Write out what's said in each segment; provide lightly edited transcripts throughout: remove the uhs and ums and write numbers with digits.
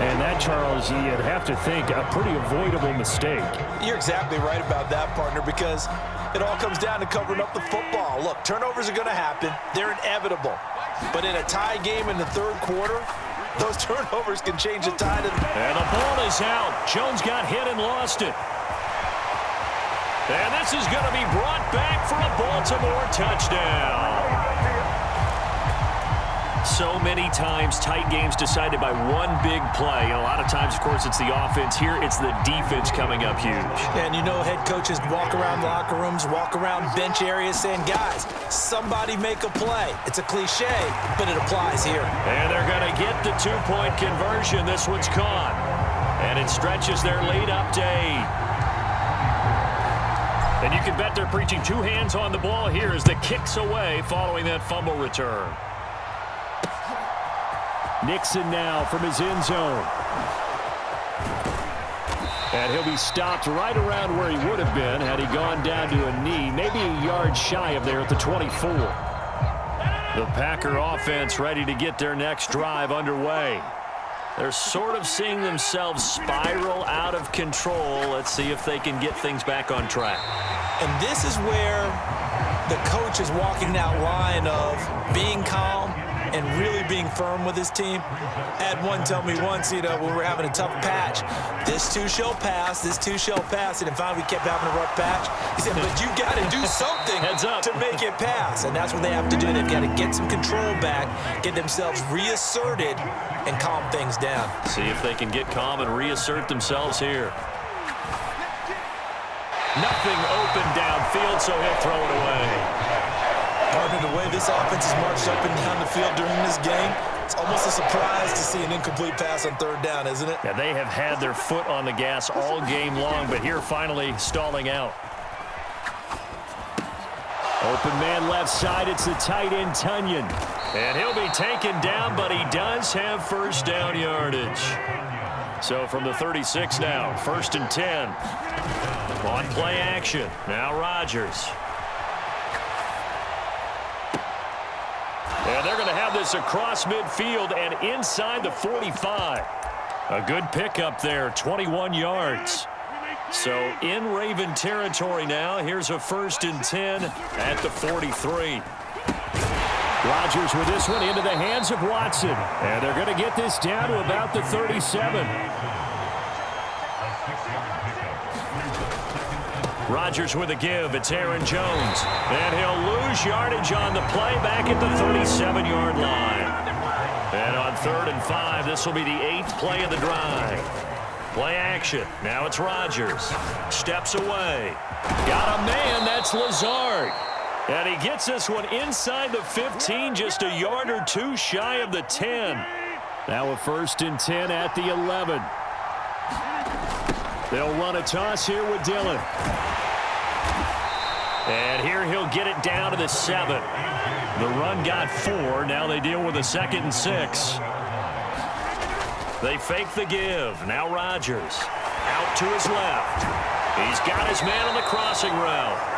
And that, Charles, you'd have to think a pretty avoidable mistake. You're exactly right about that, partner, because it all comes down to covering up the football. Look, turnovers are going to happen. They're inevitable. But in a tie game in the third quarter, those turnovers can change the tide. And the ball is out. Jones got hit and lost it. And this is going to be brought back for a Baltimore touchdown. So many times tight games decided by one big play. And a lot of times, of course, it's the offense. Here, it's the defense coming up huge. And you know head coaches walk around locker rooms, walk around bench areas saying, guys, somebody make a play. It's a cliche, but it applies here. And they're going to get the two-point conversion. This one's caught. And it stretches their lead up to 8. And you can bet they're preaching two hands on the ball here as the kick's away following that fumble return. Nixon now from his end zone. And he'll be stopped right around where he would have been had he gone down to a knee, maybe a yard shy of there at the 24. The Packer offense ready to get their next drive underway. They're sort of seeing themselves spiral out of control. Let's see if they can get things back on track. And this is where the coach is walking that line of being calm and really being firm with his team. Had one tell me once, when we were having a tough patch, this too shall pass, this too shall pass. And finally we kept having a rough patch. He said, but you got to do something to make it pass. And that's what they have to do. They've got to get some control back, get themselves reasserted, and calm things down. See if they can get calm and reassert themselves here. Nothing open downfield, so he'll throw it away. Partner, the way this offense has marched up and down the field during this game, it's almost a surprise to see an incomplete pass on third down, isn't it? Yeah, they have had their foot on the gas all game long, but here finally stalling out. Open man left side, it's the tight end Tunyon. And he'll be taken down, but he does have first down yardage. So from the 36 now, 1st and 10. On play action, now Rodgers. And they're going to have this across midfield and inside the 45. A good pickup there, 21 yards. So in Raven territory now, here's a 1st and 10 at the 43. Rodgers with this one into the hands of Watson. And they're going to get this down to about the 37. Rodgers with a give. It's Aaron Jones. And he'll lose yardage on the play back at the 37-yard line. And on 3rd and 5, this will be the 8th play of the drive. Play action. Now it's Rodgers. Steps away. Got a man. That's Lazard. And he gets this one inside the 15, just a yard or two shy of the 10. Now a 1st and 10 at the 11. They'll run a toss here with Dillon. And here he'll get it down to the 7. The run got 4. Now they deal with a 2nd and 6. They fake the give. Now Rodgers out to his left. He's got his man on the crossing route.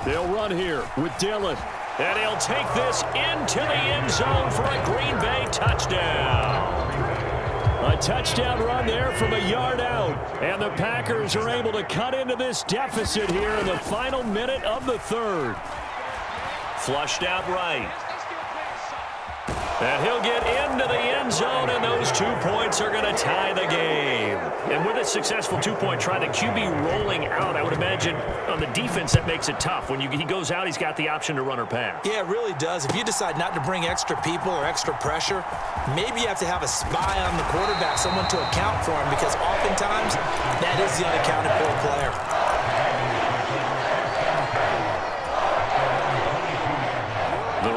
They'll run here with Dillon. And he'll take this into the end zone for a Green Bay touchdown. A touchdown run there from a yard out. And the Packers are able to cut into this deficit here in the final minute of the 3rd. Flushed out right. And he'll get into the end zone, and those 2 points are going to tie the game. And with a successful two-point try, the QB rolling out, I would imagine on the defense that makes it tough. When he goes out, he's got the option to run or pass. Yeah, it really does. If you decide not to bring extra people or extra pressure, maybe you have to have a spy on the quarterback, someone to account for him, because oftentimes that is the unaccounted for player.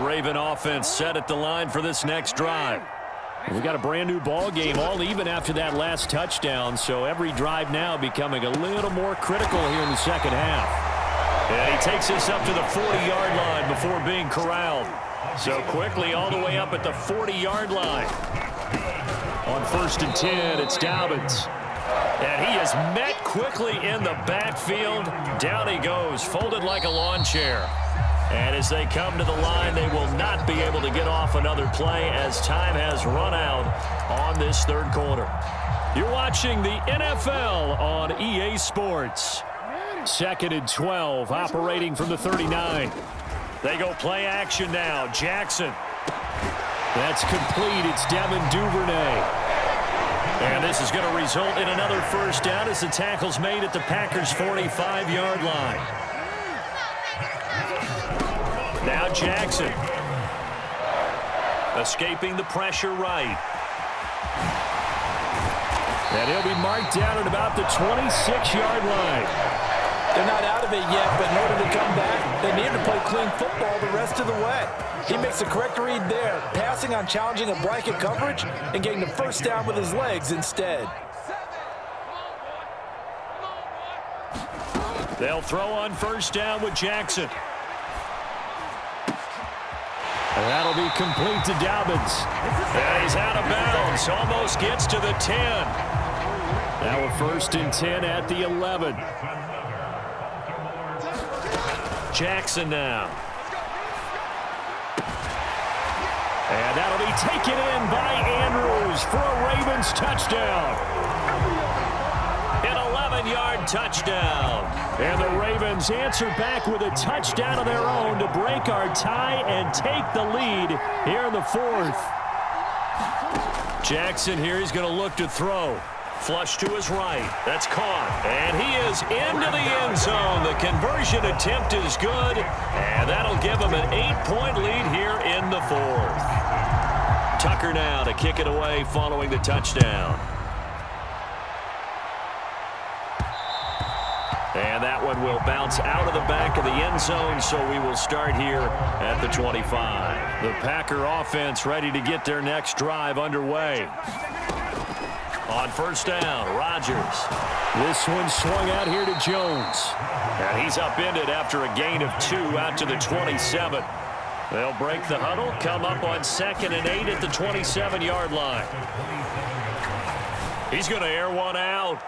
Raven offense set at the line for this next drive. We got a brand new ball game, all even after that last touchdown, so every drive now becoming a little more critical here in the second half. And he takes this up to the 40-yard line before being corralled. So quickly all the way up at the 40-yard line. On 1st and 10, it's Dobbins. And he is met quickly in the backfield. Down he goes, folded like a lawn chair. And as they come to the line, they will not be able to get off another play as time has run out on this third quarter. You're watching the NFL on EA Sports. 2nd and 12, operating from the 39. They go play action now. Jackson. That's complete. It's Devin Duvernay. And this is going to result in another first down as the tackle's made at the Packers' 45-yard line. Now Jackson. Escaping the pressure right. And he'll be marked down at about the 26-yard line. They're not out of it yet, but in order to come back, they need to play clean football the rest of the way. He makes the correct read there, passing on challenging a blanket coverage and getting the first down with his legs instead. They'll throw on first down with Jackson. And that'll be complete to Dobbins. And he's out of bounds. Almost gets to the 10. Now a 1st and 10 at the 11. Jackson now. And that'll be taken in by Andrews for a Ravens touchdown. An 11-yard touchdown. And the Ravens answer back with a touchdown of their own to break our tie and take the lead here in the 4th. Jackson here, he's going to look to throw. Flush to his right. That's caught. And he is into the end zone. The conversion attempt is good. And that'll give him an 8-point lead here in the 4th. Tucker now to kick it away following the touchdown. And that one will bounce out of the back of the end zone, so we will start here at the 25. The Packer offense ready to get their next drive underway. On first down, Rodgers. This one swung out here to Jones. And he's upended after a gain of 2 out to the 27. They'll break the huddle, come up on 2nd and 8 at the 27-yard line. He's going to air one out.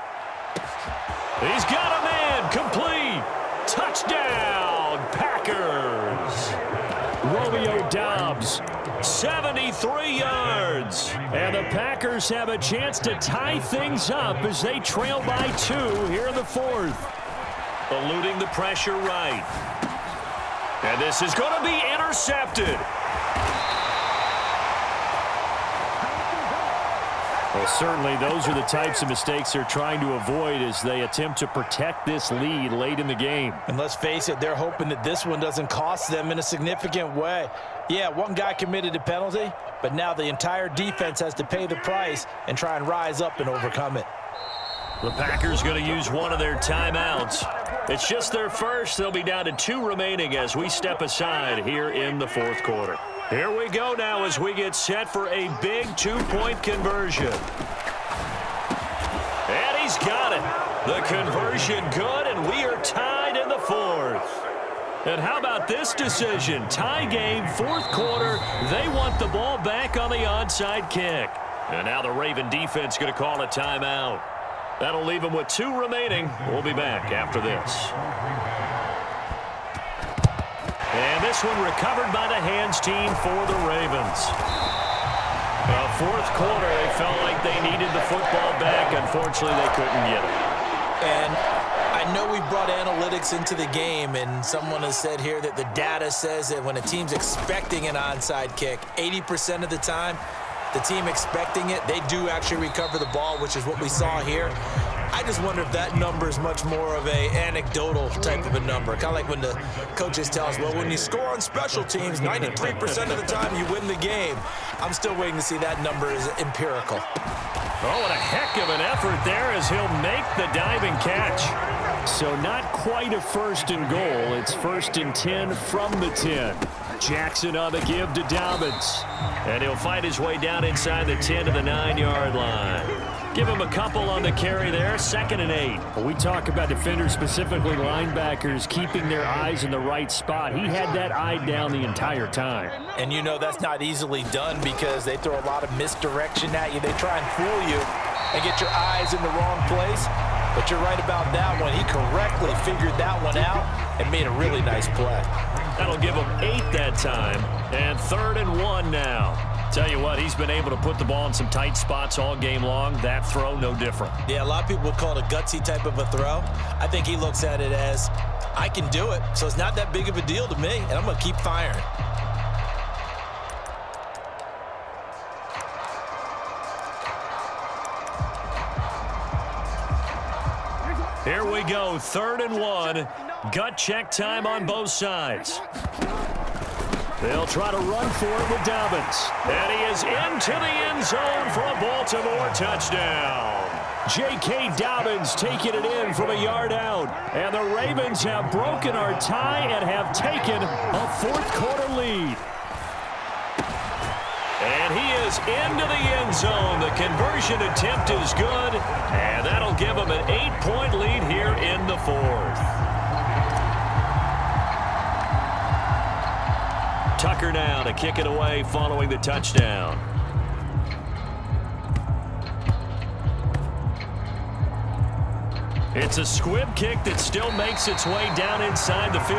He's got a man, complete. Touchdown, Packers. Romeo Doubs, 73 yards. And the Packers have a chance to tie things up as they trail by 2 here in the 4th. Eluding the pressure right. And this is going to be intercepted. Well, certainly those are the types of mistakes they're trying to avoid as they attempt to protect this lead late in the game. And let's face it, they're hoping that this one doesn't cost them in a significant way. Yeah, one guy committed a penalty, but now the entire defense has to pay the price and try and rise up and overcome it. The Packers going to use one of their timeouts. It's just their first. They'll be down to 2 remaining as we step aside here in the 4th quarter. Here we go now as we get set for a big 2-point conversion. And he's got it. The conversion good, and we are tied in the 4th. And how about this decision? Tie game, 4th quarter. They want the ball back on the onside kick. And now the Raven defense going to call a timeout. That'll leave them with 2 remaining. We'll be back after this. And this one recovered by the hands team for the Ravens. 4th quarter, they felt like they needed the football back. Unfortunately, they couldn't get it. And I know we brought analytics into the game, and someone has said here that the data says that when a team's expecting an onside kick, 80% of the time, the team expecting it, they do actually recover the ball, which is what we saw here. I just wonder if that number is much more of a anecdotal type of a number. Kind of like when the coaches tell us, well, when you score on special teams, 93% of the time you win the game. I'm still waiting to see that number is empirical. Oh, what a heck of an effort there as he'll make the diving catch. So not quite a 1st and goal. It's 1st and 10 from the 10. Jackson on the give to Dobbins. And he'll find his way down inside the 10 to the 9-yard line. Give him a couple on the carry there, 2nd and 8. When we talk about defenders, specifically linebackers, keeping their eyes in the right spot, he had that eye down the entire time. And you know that's not easily done because they throw a lot of misdirection at you. They try and fool you and get your eyes in the wrong place. But you're right about that one. He correctly figured that one out and made a really nice play. That'll give him 8 that time, and 3rd and 1 now. Tell you what, he's been able to put the ball in some tight spots all game long. That throw, no different. Yeah, a lot of people would call it a gutsy type of a throw. I think he looks at it as, I can do it, so it's not that big of a deal to me, and I'm going to keep firing. Here we go, 3rd and 1. Gut check time on both sides. They'll try to run for it with Dobbins. And he is into the end zone for a Baltimore touchdown. J.K. Dobbins taking it in from a yard out. And the Ravens have broken our tie and have taken a 4th quarter lead. And he is into the end zone. The conversion attempt is good. And that'll give him an 8-point lead here in the 4th. Tucker now to kick it away following the touchdown. It's a squib kick that still makes its way down inside the 15.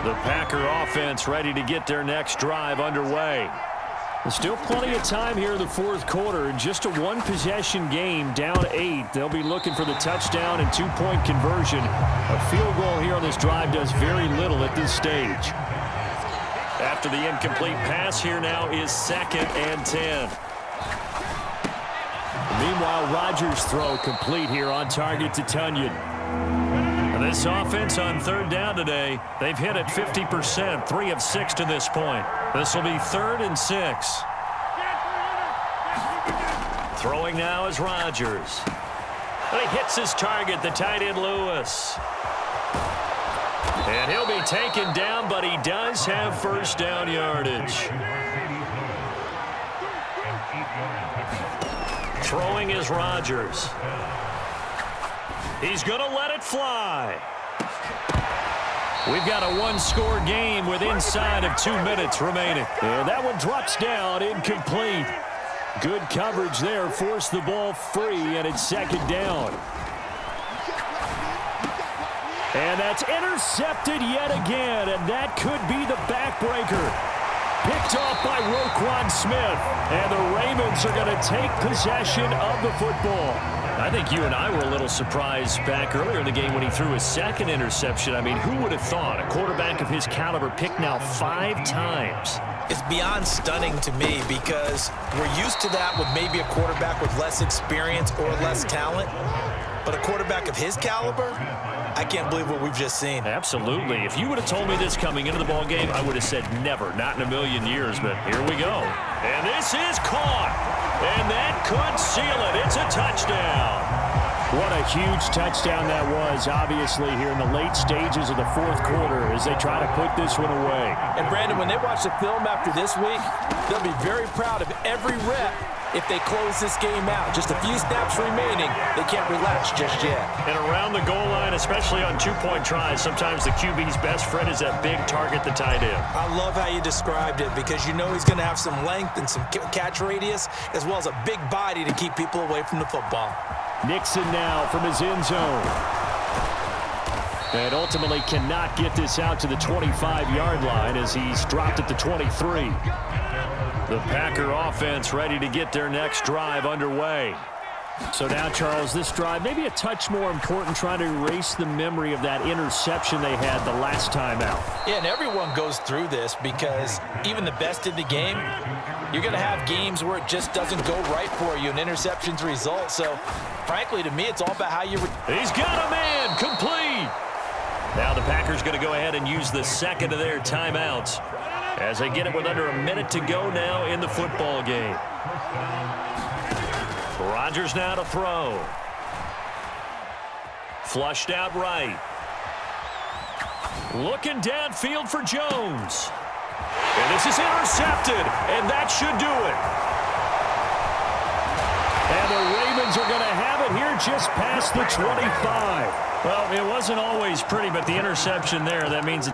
The Packer offense ready to get their next drive underway. There's still plenty of time here in the 4th quarter. Just a one-possession game, down 8. They'll be looking for the touchdown and 2-point conversion. A field goal here on this drive does very little at this stage. After the incomplete pass, here now is 2nd and 10. Meanwhile, Rodgers' throw complete here on target to Tunyon. This offense on 3rd down today, they've hit it 50%, 3 of 6 to this point. This will be 3rd and 6. Throwing now is Rodgers. And he hits his target, the tight end Lewis. And he'll be taken down, but he does have 1st down yardage. Throwing is Rodgers. He's going to let it fly. We've got a one-score game with inside of 2 minutes remaining. And that one drops down, incomplete. Good coverage there, forced the ball free, and it's 2nd down. And that's intercepted yet again, and that could be the backbreaker. Picked off by Roquan Smith, and the Ravens are going to take possession of the football. I think you and I were a little surprised back earlier in the game when he threw his 2nd interception. I mean, who would have thought a quarterback of his caliber picked now 5 times? It's beyond stunning to me because we're used to that with maybe a quarterback with less experience or less talent. But a quarterback of his caliber, I can't believe what we've just seen. Absolutely. If you would have told me this coming into the ball game, I would have said never, not in a million years. But here we go. And this is caught. And that could seal it. It's a touchdown. What a huge touchdown that was, obviously, here in the late stages of the 4th quarter as they try to put this one away. And, Brandon, when they watch the film after this week, they'll be very proud of every rep if they close this game out. Just a few snaps remaining. They can't relax just yet. And around the goal line, especially on 2-point tries, sometimes the QB's best friend is that big target, the tight end. I love how you described it because you know he's going to have some length and some catch radius as well as a big body to keep people away from the football. Nixon now from his end zone. And ultimately cannot get this out to the 25-yard line as he's dropped at the 23. The Packer offense ready to get their next drive underway. So now, Charles, this drive maybe a touch more important, trying to erase the memory of that interception they had the last time out. Yeah, and everyone goes through this because even the best in the game, you're going to have games where it just doesn't go right for you, and interceptions result. So, frankly, to me, it's all about how you... He's got a man, complete. Now the Packers going to go ahead and use the 2nd of their timeouts as they get it with under a minute to go now in the football game. Rodgers now to throw. Flushed out right. Looking downfield for Jones. And this is intercepted, and that should do it. And the Ravens are going to have it here just past the 25. Well, it wasn't always pretty, but the interception there, that means...